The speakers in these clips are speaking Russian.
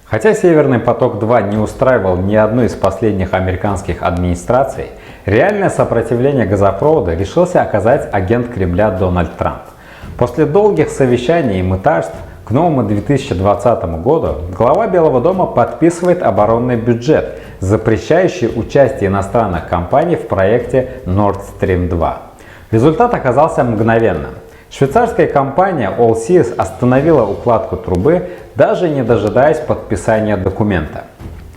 Хотя «Северный поток-2» не устраивал ни одну из последних американских администраций, реальное сопротивление газопровода решился оказать агент Кремля Дональд Трамп. После долгих совещаний и мытарств к новому 2020 году глава Белого дома подписывает оборонный бюджет, запрещающий участие иностранных компаний в проекте Nord Stream 2. Результат оказался мгновенным. Швейцарская компания Allseas остановила укладку трубы, даже не дожидаясь подписания документа.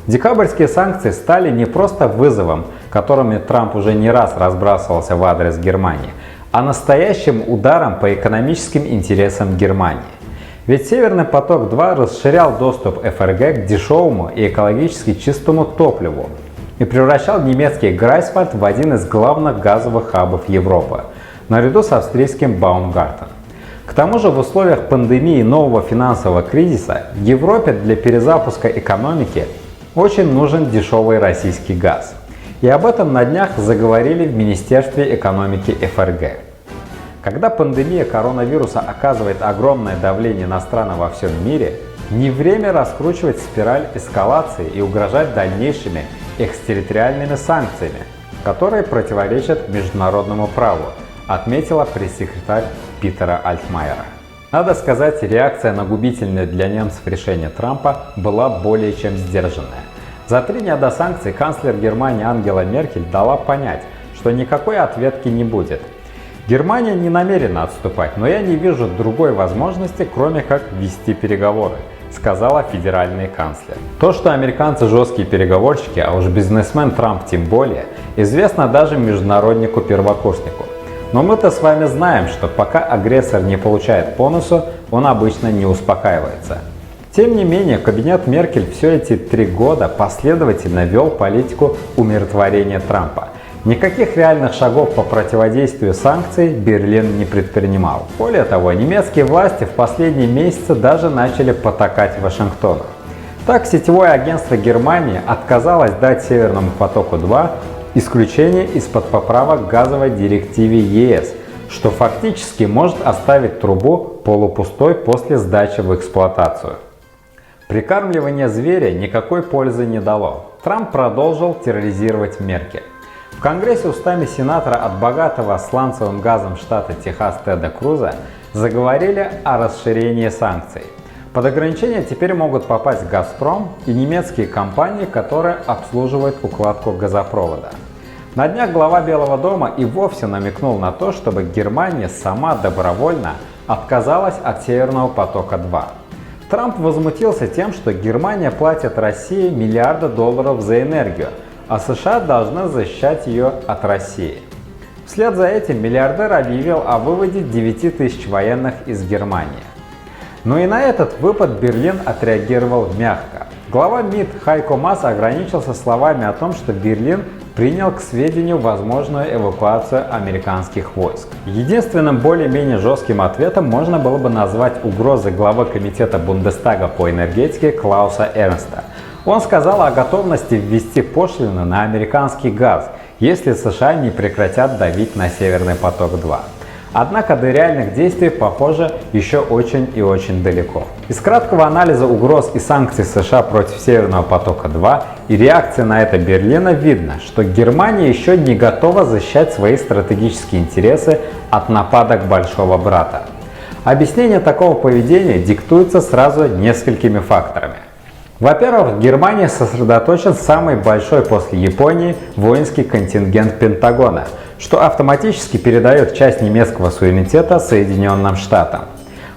Декабрьские санкции стали не просто вызовом, которыми Трамп уже не раз разбрасывался в адрес Германии, а настоящим ударом по экономическим интересам Германии. Ведь «Северный поток-2» расширял доступ ФРГ к дешевому и экологически чистому топливу и превращал немецкий Грайсвальд в один из главных газовых хабов Европы, наряду с австрийским Baumgarten. К тому же в условиях пандемии и нового финансового кризиса в Европе для перезапуска экономики очень нужен дешевый российский газ. И об этом на днях заговорили в Министерстве экономики ФРГ. Когда пандемия коронавируса оказывает огромное давление на страны во всем мире, не время раскручивать спираль эскалации и угрожать дальнейшими экстерриториальными санкциями, которые противоречат международному праву, отметила пресс-секретарь Питера Альтмайера. Надо сказать, реакция на губительное для немцев решение Трампа была более чем сдержанная. За 3 дня до санкций канцлер Германии Ангела Меркель дала понять, что никакой ответки не будет. Германия не намерена отступать, но я не вижу другой возможности, кроме как вести переговоры, сказала федеральный канцлер. То, что американцы жесткие переговорщики, а уж бизнесмен Трамп тем более, известно даже международнику-первокурснику. Но мы-то с вами знаем, что пока агрессор не получает по носу, он обычно не успокаивается. Тем не менее, кабинет Меркель все эти 3 года последовательно вел политику умиротворения Трампа. Никаких реальных шагов по противодействию санкций Берлин не предпринимал. Более того, немецкие власти в последние месяцы даже начали потакать Вашингтону. Так, сетевое агентство Германии отказалось дать «Северному потоку-2» исключение из-под поправок к газовой директиве ЕС, что фактически может оставить трубу полупустой после сдачи в эксплуатацию. Прикармливание зверя никакой пользы не дало. Трамп продолжил терроризировать Меркель. В Конгрессе устами сенатора от богатого сланцевым газом штата Техас Теда Круза заговорили о расширении санкций. Под ограничения теперь могут попасть «Газпром» и немецкие компании, которые обслуживают укладку газопровода. На днях глава Белого дома и вовсе намекнул на то, чтобы Германия сама добровольно отказалась от «Северного потока-2». Трамп возмутился тем, что Германия платит России миллиарды долларов за энергию, а США должны защищать ее от России. Вслед за этим миллиардер объявил о выводе 9 тысяч военных из Германии. Но и на этот выпад Берлин отреагировал мягко. Глава МИД Хайко Маас ограничился словами о том, что Берлин принял к сведению возможную эвакуацию американских войск. Единственным более-менее жестким ответом можно было бы назвать угрозы главы комитета Бундестага по энергетике Клауса Эрнста. Он сказал о готовности ввести пошлины на американский газ, если США не прекратят давить на «Северный поток-2». Однако до реальных действий, похоже, еще очень и очень далеко. Из краткого анализа угроз и санкций США против «Северного потока-2» и реакции на это Берлина видно, что Германия еще не готова защищать свои стратегические интересы от нападок большого брата. Объяснение такого поведения диктуется сразу несколькими факторами. Во-первых, в Германии сосредоточен самый большой после Японии воинский контингент Пентагона, что автоматически передает часть немецкого суверенитета Соединенным Штатам.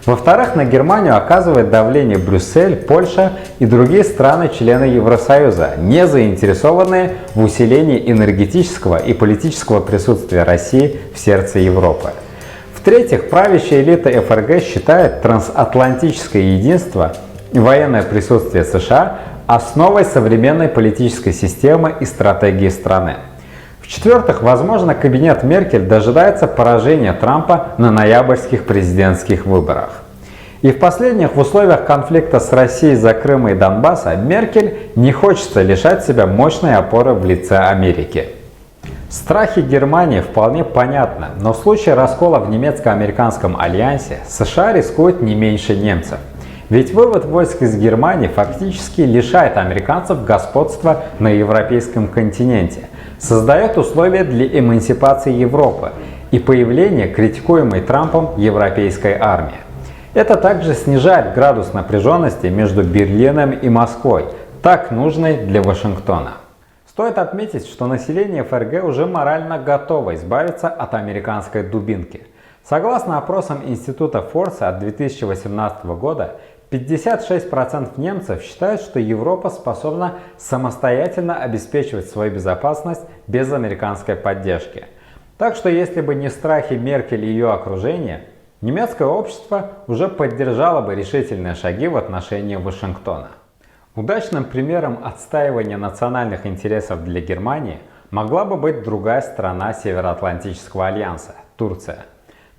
Во-вторых, на Германию оказывает давление Брюссель, Польша и другие страны-члены Евросоюза, не заинтересованные в усилении энергетического и политического присутствия России в сердце Европы. В-третьих, правящая элита ФРГ считает трансатлантическое единство и военное присутствие США основой современной политической системы и стратегии страны. В-четвертых, возможно, кабинет Меркель дожидается поражения Трампа на ноябрьских президентских выборах. И в условиях конфликта с Россией за Крым и Донбасса, Меркель не хочется лишать себя мощной опоры в лице Америки. Страхи Германии вполне понятны, но в случае раскола в немецко-американском альянсе США рискуют не меньше немцев. Ведь вывод войск из Германии фактически лишает американцев господства на европейском континенте, создает условия для эмансипации Европы и появления критикуемой Трампом европейской армии. Это также снижает градус напряженности между Берлином и Москвой, так нужной для Вашингтона. Стоит отметить, что население ФРГ уже морально готово избавиться от американской дубинки. Согласно опросам Института Форса от 2018 года, 56% немцев считают, что Европа способна самостоятельно обеспечивать свою безопасность без американской поддержки. Так что если бы не страхи Меркель и ее окружения, немецкое общество уже поддержало бы решительные шаги в отношении Вашингтона. Удачным примером отстаивания национальных интересов для Германии могла бы быть другая страна Североатлантического альянса – Турция.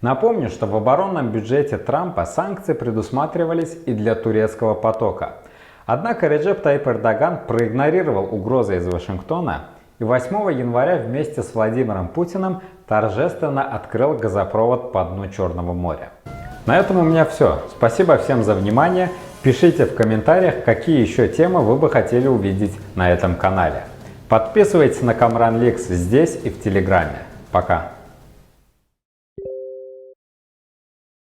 Напомню, что в оборонном бюджете Трампа санкции предусматривались и для турецкого потока. Однако Реджеп Таyyip Эрдоган проигнорировал угрозы из Вашингтона и 8 января вместе с Владимиром Путиным торжественно открыл газопровод по дну Черного моря. На этом у меня все. Спасибо всем за внимание. Пишите в комментариях, какие еще темы вы бы хотели увидеть на этом канале. Подписывайтесь на Камран Ликс здесь и в Телеграме. Пока.